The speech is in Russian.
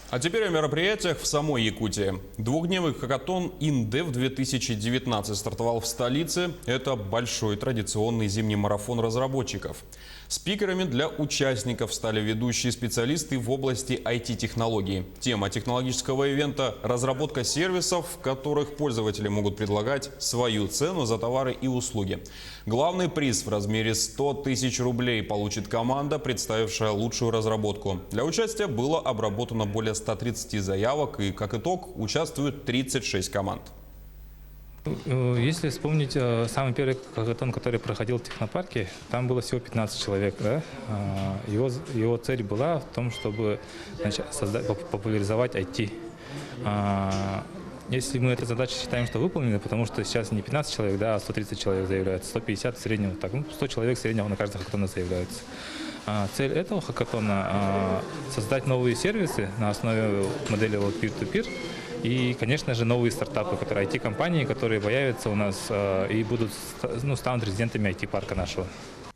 А теперь о мероприятиях в самой Якутии. Двухдневный хакатон ИНДЕВ 2019 стартовал в столице. Это большой традиционный зимний марафон разработчиков. Спикерами для участников стали ведущие специалисты в области IT-технологий. Тема технологического ивента – разработка сервисов, в которых пользователи могут предлагать свою цену за товары и услуги. Главный приз в размере 100 тысяч рублей получит команда, представившая лучшую разработку. Для участия было обработано более 130 заявок, и, как итог, участвуют 36 команд. Если вспомнить самый первый хакатон, который проходил в технопарке, там было всего 15 человек. Да? Его цель была в том, чтобы популяризовать IT. Если мы эту задачу считаем, что выполнены, потому что сейчас не 15 человек, да, а 130 человек заявляются, 150 среднего, так, 100 человек среднего на каждый хакатон заявляются. Цель этого хакатона – создать новые сервисы на основе модели peer-to-peer и, конечно же, новые стартапы, которые IT-компании, которые появятся у нас и станут резидентами IT-парка нашего.